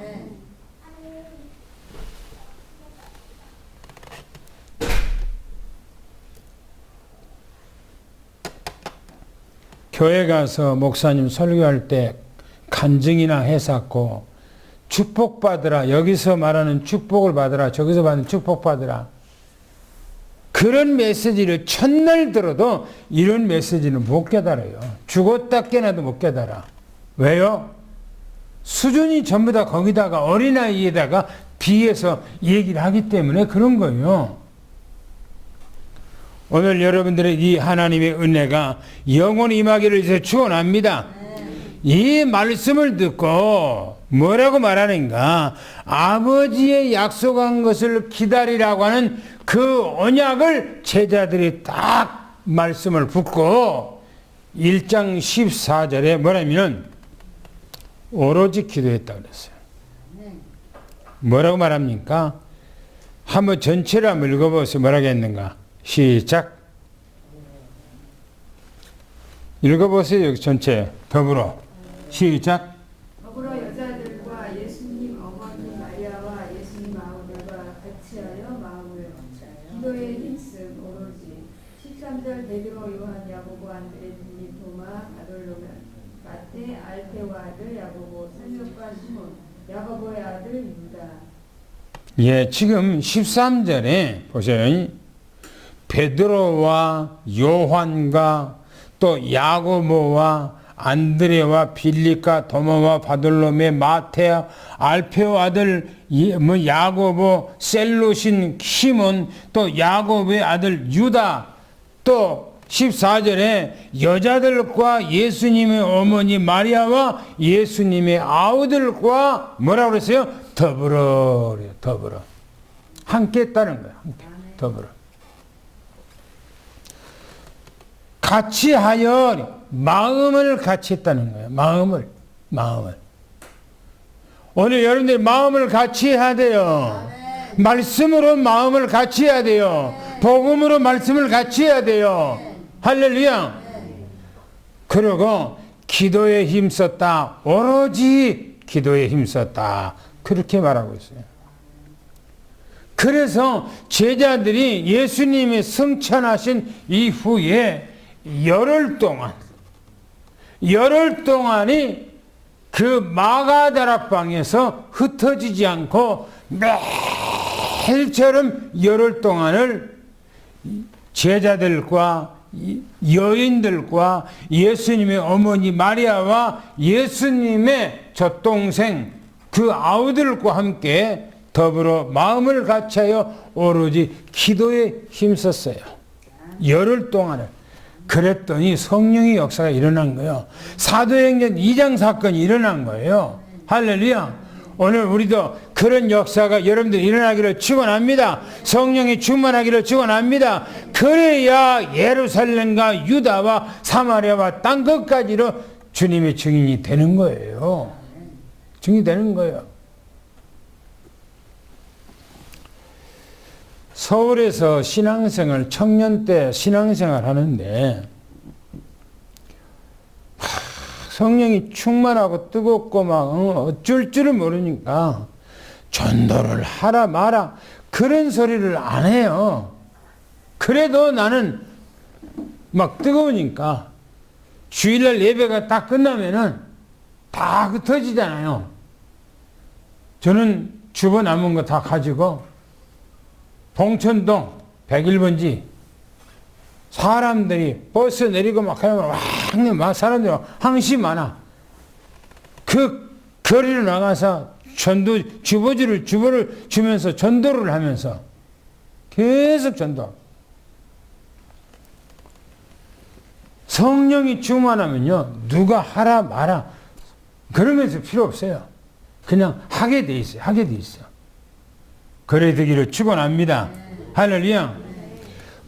A: 교회 가서 목사님 설교할 때 간증이나 해쌌고, 축복받으라, 여기서 말하는 축복을 받으라, 저기서 받는 축복받으라, 그런 메시지를 첫날 들어도 이런 메시지는 못 깨달아요. 죽었다 깨나도 못 깨달아. 왜요? 수준이 전부 다 거기다가 어린아이에다가 비해서 얘기를 하기 때문에 그런 거예요. 오늘 여러분들의 이 하나님의 은혜가 영원히 임하기를 위해서 축원합니다. 이 말씀을 듣고 뭐라고 말하는가? 아버지의 약속한 것을 기다리라고 하는 그 언약을 제자들이 딱 말씀을 붙고 1장 14절에 뭐라면 오로지 기도했다고 그랬어요. 뭐라고 말합니까? 한번 전체를 한번 읽어보세요. 뭐라고 했는가? 시작. 읽어보세요. 여기 전체 더불어. 시작.
B: 더불어 여자들과 예수님 어머니 마리아와 예수님 마음과 같이 하여 마음을 기도에 힘쓴 오로지. 13절 베드로 요한 야고보 안드레 빌립 도마 바돌로메 마태 알페오 아들 야고보 살려과 시몬 야고보의 아들 유다.
A: 예, 지금 13절에 보세요. 베드로와 요한과 또 야고보와 안드레와 빌립과 도마와 바돌로메 마태 알페오 아들 야고보 셀로신 시몬 또 야고보의 아들 유다, 또 14절에 여자들과 예수님의 어머니 마리아와 예수님의 아우들과 뭐라고 그랬어요? 더불어. 더불어. 함께 했다는 거예요. 함께. 더불어. 같이 하여 마음을 같이 했다는 거예요. 마음을. 오늘 여러분들이 마음을 같이 해야 돼요. 말씀으로 마음을 같이 해야 돼요. 복음으로 말씀을 같이 해야 돼요. 할렐루야. 그리고 기도에 힘썼다. 오로지 기도에 힘썼다. 그렇게 말하고 있어요. 그래서 제자들이 예수님이 승천하신 이후에 열흘 동안이 그 마가다락방에서 흩어지지 않고 매일처럼 열흘 동안을 제자들과 여인들과 예수님의 어머니 마리아와 예수님의 젖동생 그 아우들과 함께 더불어 마음을 같이하여 오로지 기도에 힘썼어요. 열흘 동안을. 그랬더니 성령의 역사가 일어난 거예요. 사도행전 2장 사건이 일어난 거예요. 할렐루야. 오늘 우리도 그런 역사가 여러분들 일어나기를 축원합니다. 성령이 충만하기를 축원합니다. 그래야 예루살렘과 유다와 사마리아와 땅 끝까지로 주님의 증인이 되는 거예요. 증인이 되는 거예요. 서울에서 신앙생활, 청년 때 신앙생활 하는데 성령이 충만하고 뜨겁고 막 어쩔 줄을 모르니까 전도를 하라 마라 그런 소리를 안 해요. 그래도 나는 막 뜨거우니까 주일날 예배가 딱 끝나면은 다 흩어지잖아요. 저는 주보 남은 거 다 가지고 봉천동 101번지 사람들이 버스 내리고 막 하면 막 사람들이 항시 많아. 그 거리로 나가서 주보를 주면서 전도를 하면서 계속 전도. 성령이 충만하면요 누가 하라 마라 그러면서 필요 없어요. 그냥 하게 돼 있어요. 그래 되기를 축원합니다. 할렐루야.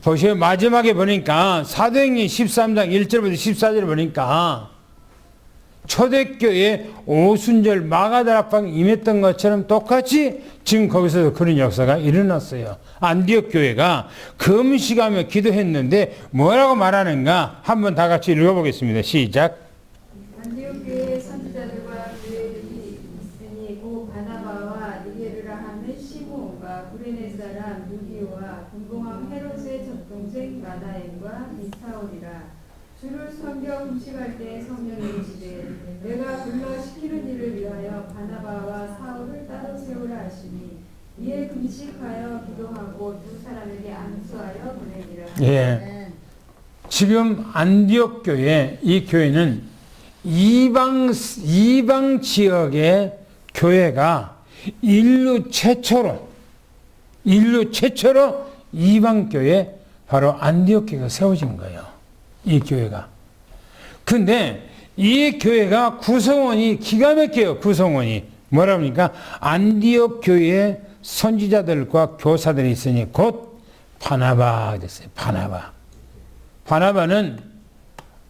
A: 보세요. 마지막에 보니까 사도행전 13장 1절부터 14절 보니까 초대교회 오순절 마가다락방에 임했던 것처럼 똑같이 지금 거기서도 그런 역사가 일어났어요. 안디옥 교회가 금식하며 기도했는데 뭐라고 말하는가 한번 다 같이 읽어보겠습니다. 시작.
B: 안디옥 교회의 선지자들과 교회들이 있으니 고 바나바와 니게르라 하는 시므온과 구레네 사람 루디오와 분봉왕 헤롯의 젖동생 마나엘과 미사올이라. 주를 섬겨 금식할 때 성령이 이르시되 내가 불러 시키는 일을 위하여 바나바와 사울을 따로 세우라 하시니 이에 금식하여 기도하고 두 사람에게 안수하여 보내니라.
A: 예. 지금 안디옥 교회, 이 교회는 이방 지역의 교회가 인류 최초로 이방 교회 바로 안디옥 교회가 세워진 거예요. 이 교회가. 근데 이 교회가 구성원이 기가 막혀요. 구성원이. 뭐라 그러니까 안디옥 교회에 선지자들과 교사들이 있으니 곧 바나바 됐어요. 바나바는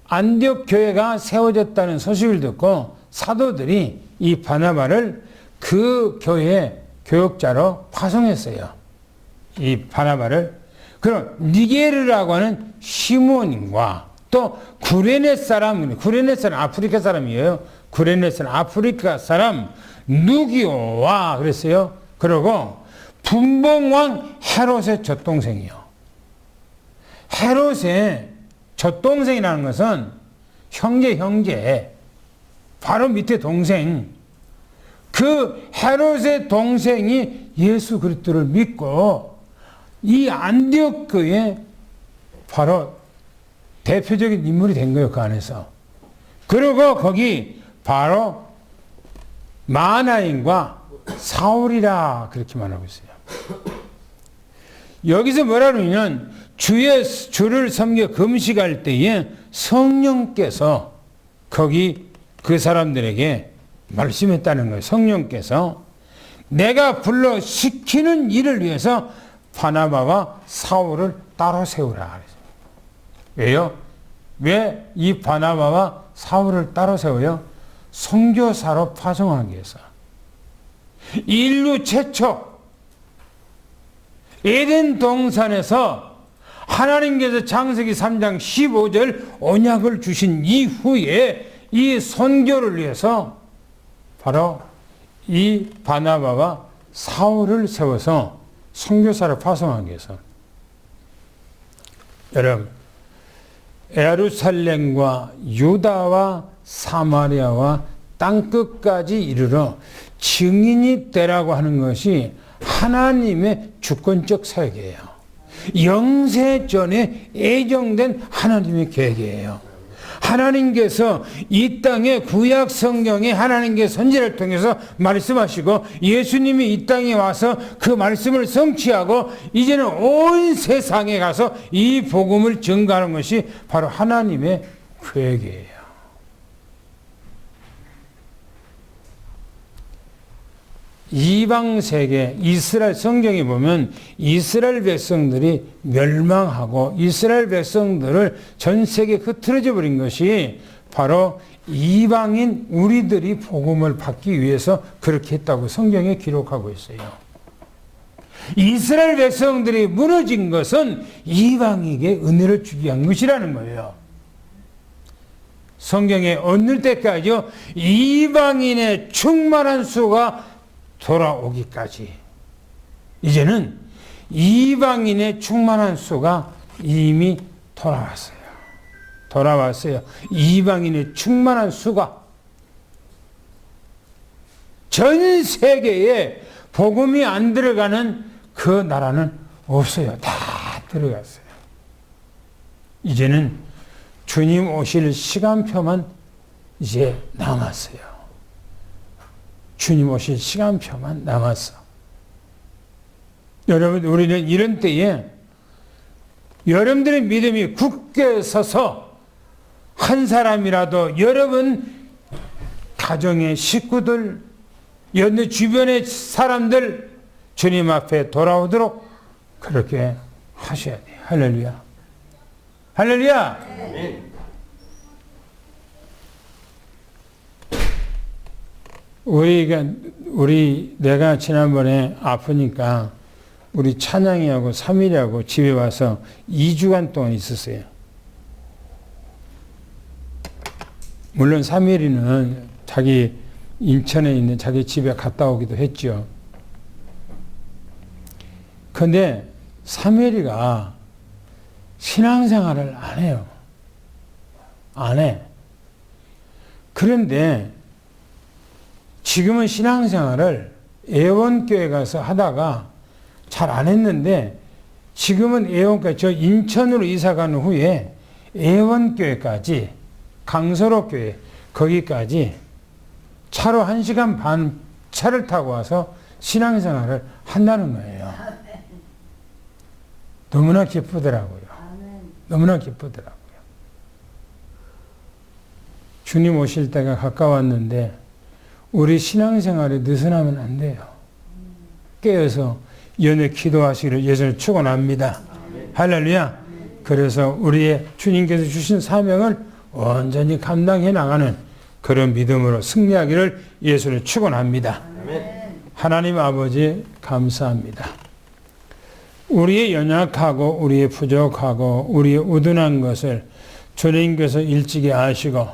A: 안디옥 교회가 세워졌다는 소식을 듣고 사도들이 이 바나바를 그 교회의 교역자로 파송했어요. 이 바나바를. 그럼 니게르라고 하는 시몬과 또 구레네 사람 아프리카 사람이에요. 구레네 사람 아프리카 사람 누기오와 그랬어요. 그리고 분봉왕 헤롯의 젖동생이요. 헤롯의 젖동생이라는 것은 형제 바로 밑에 동생. 그 헤롯의 동생이 예수 그리스도를 믿고 이 안디옥 교회에 바로 대표적인 인물이 된 거예요. 그 안에서. 그리고 거기 바로 마나임과 사울이라 그렇게 말하고 있어요. 여기서 뭐라 그러냐면 주를 섬겨 금식할 때에 성령께서 거기 그 사람들에게 말씀했다는 거예요. 성령께서 내가 불러 시키는 일을 위해서 바나바와 사울을 따로 세우라. 왜요? 왜 이 바나바와 사울을 따로 세워요? 선교사로 파송하기 위해서. 인류 최초 에덴 동산에서 하나님께서 창세기 3장 15절 언약을 주신 이후에 이 선교를 위해서 바로 이 바나바와 사울을 세워서 선교사를 파송하기 위해서. 여러분, 예루살렘과 유다와 사마리아와 땅끝까지 이르러 증인이 되라고 하는 것이 하나님의 주권적 사역이에요. 영세전에 예정된 하나님의 계획이에요. 하나님께서 이 땅에 구약 성경에 하나님께 선지자를 통해서 말씀하시고 예수님이 이 땅에 와서 그 말씀을 성취하고 이제는 온 세상에 가서 이 복음을 전가하는 것이 바로 하나님의 계획이에요. 이방 세계, 이스라엘 성경에 보면 이스라엘 백성들이 멸망하고 이스라엘 백성들을 전 세계에 흩어져 버린 것이 바로 이방인 우리들이 복음을 받기 위해서 그렇게 했다고 성경에 기록하고 있어요. 이스라엘 백성들이 무너진 것은 이방인에게 은혜를 주기 위한 것이라는 거예요. 성경에 어느 때까지요? 이방인의 충만한 수가 돌아오기까지. 이제는 이방인의 충만한 수가 이미 돌아왔어요. 이방인의 충만한 수가. 전 세계에 복음이 안 들어가는 그 나라는 없어요. 다 들어갔어요. 이제는 주님 오실 시간표만 이제 남았어요. 주님 오실 시간표만 남았어. 여러분, 우리는 이런 때에 여러분들의 믿음이 굳게 서서 한 사람이라도 여러분 가정의 식구들, 여느 주변의 사람들 주님 앞에 돌아오도록 그렇게 하셔야 돼요. 할렐루야. 할렐루야.
C: 아멘.
A: 내가 지난번에 아프니까 우리 찬양이하고 삼일이하고 집에 와서 2주간 동안 있었어요. 물론 삼일이는 자기 인천에 있는 자기 집에 갔다 오기도 했죠. 근데 삼일이가 신앙생활을 안 해요. 안 해. 그런데 지금은 신앙생활을 애원교회 가서 하다가 잘 안 했는데 지금은 애원교회, 저 인천으로 이사 간 후에 애원교회까지, 강서로교회 거기까지 차로 1시간 반 차를 타고 와서 신앙생활을 한다는 거예요. 너무나 기쁘더라고요. 너무나 기쁘더라고요. 주님 오실 때가 가까웠는데 우리 신앙생활에 느슨하면 안 돼요. 깨어서 연애 기도하시기를 예수를 축원합니다. 할렐루야. 그래서 우리의 주님께서 주신 사명을 온전히 감당해 나가는 그런 믿음으로 승리하기를 예수를 축원합니다. 하나님 아버지 감사합니다. 우리의 연약하고 우리의 부족하고 우리의 우둔한 것을 주님께서 일찍이 아시고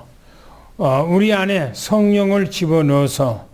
A: 우리 안에 성령을 집어넣어서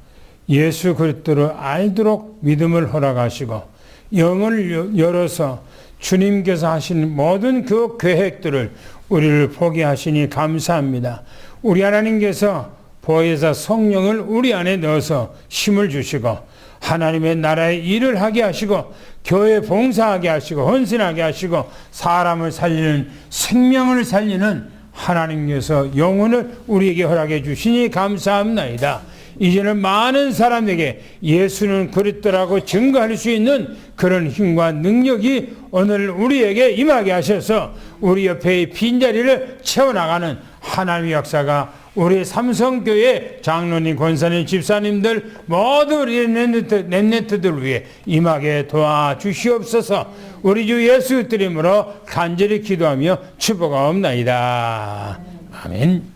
A: 예수 그리스도를 알도록 믿음을 허락하시고 영을 열어서 주님께서 하신 모든 그 계획들을 우리를 보게 하시니 감사합니다. 우리 하나님께서 보혜사 성령을 우리 안에 넣어서 힘을 주시고 하나님의 나라의 일을 하게 하시고 교회 봉사하게 하시고 헌신하게 하시고 사람을 살리는 생명을 살리는 하나님께서 영혼을 우리에게 허락해 주시니 감사합니다. 이제는 많은 사람에게 예수는 그리스도라고 증거할 수 있는 그런 힘과 능력이 오늘 우리에게 임하게 하셔서 우리 옆에 빈자리를 채워나가는 하나님의 역사가 우리 삼성교회 장로님, 권사님, 집사님들 모두 우리 랩런트들 위해 임하게 도와주시옵소서. 우리 주 예수 이름으로 간절히 기도하며 축복하옵나이다. 아멘.